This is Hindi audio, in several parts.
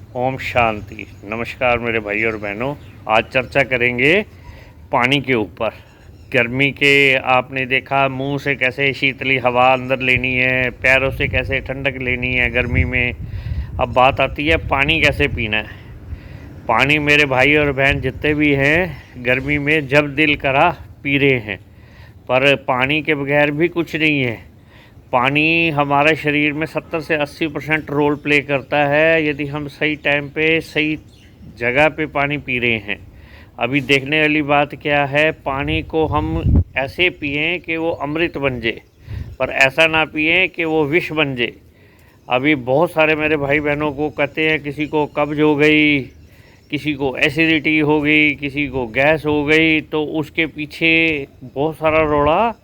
ओम शांति। नमस्कार मेरे भाई और बहनों। आज चर्चा करेंगे पानी के ऊपर। गर्मी के आपने देखा मुंह से कैसे शीतली हवा अंदर लेनी है, पैरों से कैसे ठंडक लेनी है गर्मी में। अब बात आती है पानी कैसे पीना है। पानी मेरे भाई और बहन जितने भी हैं गर्मी में जब दिल करा पी रहे हैं, पर पानी के बगैर भी कुछ नहीं है। पानी हमारे शरीर में 70 से 80% रोल प्ले करता है यदि हम सही टाइम पे सही जगह पे पानी पी रहे हैं। अभी देखने वाली बात क्या है, पानी को हम ऐसे पिएं कि वो अमृत बन जाए, पर ऐसा ना पिएं कि वो विष बन जाए। अभी बहुत सारे मेरे भाई बहनों को कहते हैं, किसी को कब्ज हो गई, किसी को एसिडिटी हो गई, किसी को गैस हो गई, तो उसके पीछे बहुत सारा रोड़ा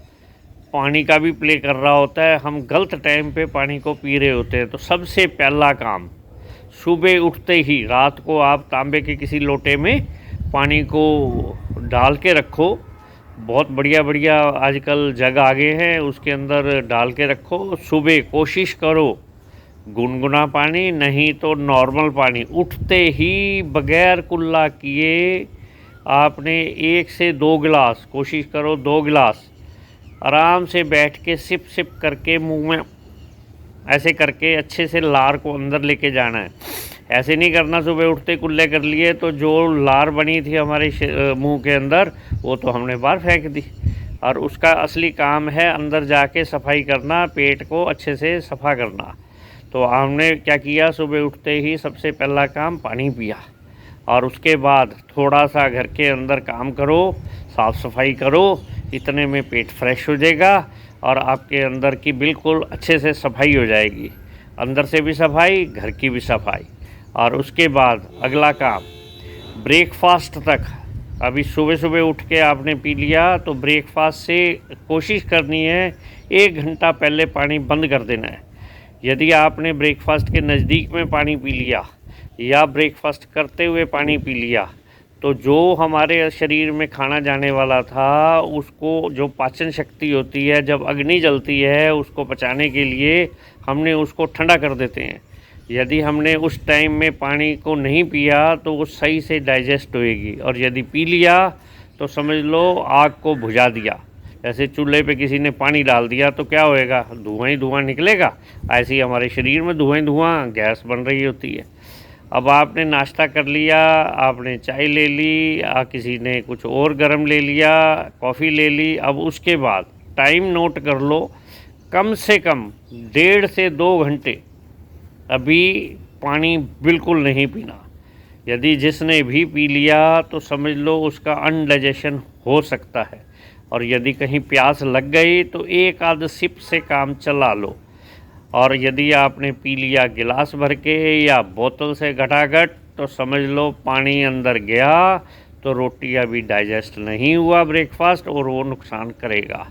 पानी का भी प्ले कर रहा होता है। हम गलत टाइम पे पानी को पी रहे होते हैं। तो सबसे पहला काम, सुबह उठते ही रात को आप तांबे के किसी लोटे में पानी को डाल के रखो। बहुत बढ़िया बढ़िया आजकल जग आ गए हैं, उसके अंदर डाल के रखो। सुबह कोशिश करो गुनगुना पानी, नहीं तो नॉर्मल पानी। उठते ही बगैर कुल्ला किए आपने 1 से 2 गिलास, कोशिश करो 2 गिलास आराम से बैठ के सिप सिप करके मुंह में ऐसे करके अच्छे से लार को अंदर लेके जाना है। ऐसे नहीं करना सुबह उठते कुल्ले कर लिए तो जो लार बनी थी हमारे मुंह के अंदर वो तो हमने बाहर फेंक दी। और उसका असली काम है अंदर जाके सफाई करना, पेट को अच्छे से सफ़ा करना। तो हमने क्या किया, सुबह उठते ही सबसे पहला काम पानी पिया, और उसके बाद थोड़ा सा घर के अंदर काम करो, साफ़ सफाई करो। इतने में पेट फ्रेश हो जाएगा और आपके अंदर की बिल्कुल अच्छे से सफाई हो जाएगी। अंदर से भी सफाई, घर की भी सफाई। और उसके बाद अगला काम, ब्रेकफास्ट तक। अभी सुबह सुबह उठ के आपने पी लिया तो ब्रेकफास्ट से कोशिश करनी है 1 घंटा पहले पानी बंद कर देना है। यदि आपने ब्रेकफास्ट के नज़दीक में पानी पी लिया या ब्रेकफास्ट करते हुए पानी पी लिया तो जो हमारे शरीर में खाना जाने वाला था उसको, जो पाचन शक्ति होती है, जब अग्नि जलती है उसको पचाने के लिए हमने उसको ठंडा कर देते हैं। यदि हमने उस टाइम में पानी को नहीं पिया तो वो सही से डाइजेस्ट होएगी, और यदि पी लिया तो समझ लो आग को बुझा दिया। जैसे चूल्हे पे किसी ने पानी डाल दिया तो क्या होएगा, धुआं ही धुआं निकलेगा। ऐसे ही हमारे शरीर में धुआं ही धुआं गैस बन रही होती है। अब आपने नाश्ता कर लिया, आपने चाय ले ली, किसी ने कुछ और गर्म ले लिया, कॉफ़ी ले ली। अब उसके बाद टाइम नोट कर लो, कम से कम 1.5 से 2 घंटे अभी पानी बिल्कुल नहीं पीना। यदि जिसने भी पी लिया तो समझ लो उसका अनडाइजेशन हो सकता है, और यदि कहीं प्यास लग गई तो 1 आध सिप से काम चला लो। और यदि आपने पी लिया गिलास भर के या बोतल से घटाघट तो समझ लो पानी अंदर गया तो रोटी अभी डाइजेस्ट नहीं हुआ ब्रेकफास्ट, और वो नुकसान करेगा।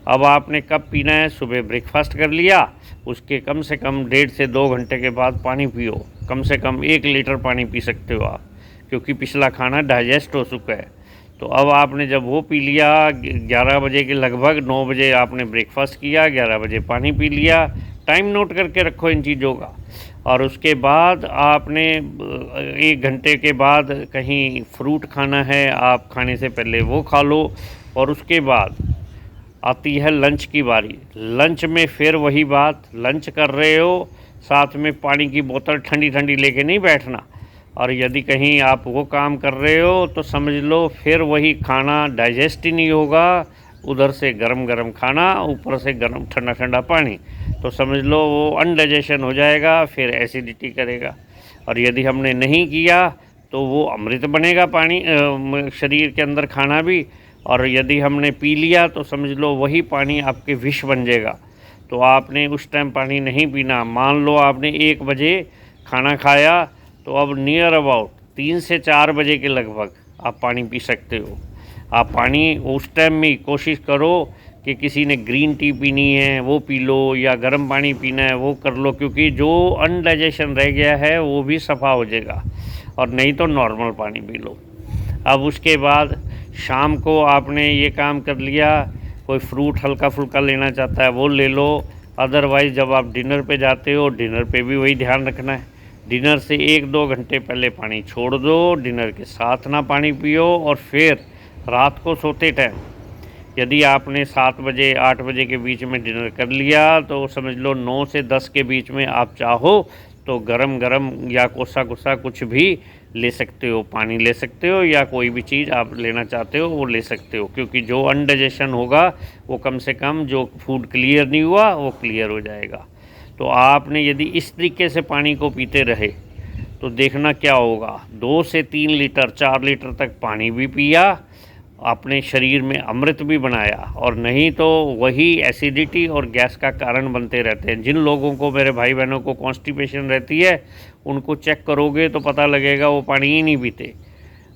अब आपने कब पीना है, सुबह ब्रेकफास्ट कर लिया, उसके कम से कम 1.5 से 2 घंटे के बाद पानी पियो। कम से कम 1 लीटर पानी पी सकते हो आप, क्योंकि पिछला खाना डाइजेस्ट हो चुका है। तो अब आपने जब वो पी लिया, 11 बजे के लगभग, 9 बजे आपने ब्रेकफास्ट किया, 11 बजे पानी पी लिया। टाइम नोट करके रखो इन चीज़ों का। और उसके बाद आपने 1 घंटे के बाद कहीं फ्रूट खाना है, आप खाने से पहले वो खा लो। और उसके बाद आती है लंच की बारी। लंच में फिर वही बात, लंच कर रहे हो साथ में पानी की बोतल ठंडी ठंडी लेके नहीं बैठना। और यदि कहीं आप वो काम कर रहे हो तो समझ लो फिर वही खाना डाइजेस्ट ही नहीं होगा। उधर से गरम गरम खाना, ऊपर से गरम ठंडा ठंडा पानी, तो समझ लो वो अनडाइजेशन हो जाएगा, फिर एसिडिटी करेगा। और यदि हमने नहीं किया तो वो अमृत बनेगा पानी, शरीर के अंदर खाना भी। और यदि हमने पी लिया तो समझ लो वही पानी आपके विष बन जाएगा। तो आपने उस टाइम पानी नहीं पीना। मान लो आपने 1 बजे खाना खाया तो अब नियर अबाउट 3 से 4 बजे के लगभग आप पानी पी सकते हो। आप पानी उस टाइम में कोशिश करो कि किसी ने ग्रीन टी पीनी है वो पी लो, या गर्म पानी पीना है वो कर लो, क्योंकि जो अनडाइजेशन रह गया है वो भी सफ़ा हो जाएगा। और नहीं तो नॉर्मल पानी पी लो। अब उसके बाद शाम को आपने ये काम कर लिया, कोई फ्रूट हल्का फुल्का लेना चाहता है वो ले लो। अदरवाइज़ जब आप डिनर पे जाते हो, डिनर पे भी वही ध्यान रखना है। डिनर से 1-2 घंटे पहले पानी छोड़ दो, डिनर के साथ ना पानी पियो। और फिर रात को सोते टाइम यदि आपने 7 बजे 8 बजे के बीच में डिनर कर लिया तो समझ लो 9 से 10 के बीच में आप चाहो तो गरम गरम या कोसा कोसा कुछ भी ले सकते हो, पानी ले सकते हो या कोई भी चीज़ आप लेना चाहते हो वो ले सकते हो, क्योंकि जो अनडाइजेशन होगा वो कम से कम जो फूड क्लियर नहीं हुआ वो क्लियर हो जाएगा। तो आपने यदि इस तरीके से पानी को पीते रहे तो देखना क्या होगा, 2 से 3 लीटर 4 लीटर तक पानी भी पिया, अपने शरीर में अमृत भी बनाया, और नहीं तो वही एसिडिटी और गैस का कारण बनते रहते हैं। जिन लोगों को, मेरे भाई बहनों को कॉन्स्टिपेशन रहती है, उनको चेक करोगे तो पता लगेगा वो पानी ही नहीं पीते।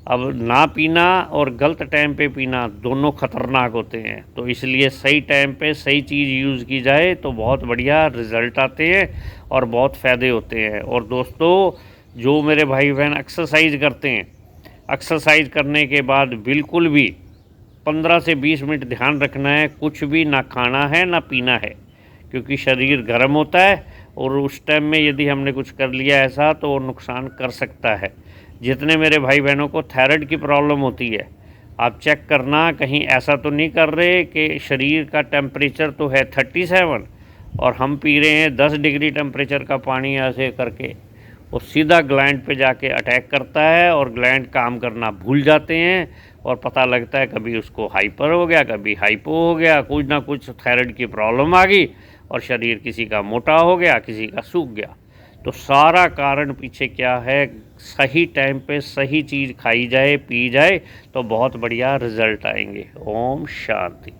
अब ना पीना और गलत टाइम पे पीना दोनों ख़तरनाक होते हैं, तो इसलिए सही टाइम पे सही चीज़ यूज़ की जाए तो बहुत बढ़िया रिज़ल्ट आते हैं और बहुत फ़ायदे होते हैं। और दोस्तों, जो मेरे भाई बहन एक्सरसाइज करते हैं, एक्सरसाइज करने के बाद बिल्कुल भी 15 से 20 मिनट ध्यान रखना है, कुछ भी ना खाना है ना पीना है, क्योंकि शरीर गर्म होता है और उस टाइम में यदि हमने कुछ कर लिया ऐसा तो वो नुकसान कर सकता है। जितने मेरे भाई बहनों को थायराइड की प्रॉब्लम होती है, आप चेक करना कहीं ऐसा तो नहीं कर रहे कि शरीर का टेम्परेचर तो है 37 और हम पी रहे हैं 10 डिग्री टेम्परेचर का पानी ऐसे करके, वो सीधा ग्लैंड पे जाके अटैक करता है और ग्लैंड काम करना भूल जाते हैं और पता लगता है कभी उसको हाइपर हो गया, कभी हाइपो हो गया, कुछ ना कुछ थायराइड की प्रॉब्लम आ गई और शरीर किसी का मोटा हो गया, किसी का सूख गया। तो सारा कारण पीछे क्या है, सही टाइम पे सही चीज़ खाई जाए, पी जाए तो बहुत बढ़िया रिजल्ट आएंगे। ओम शांति।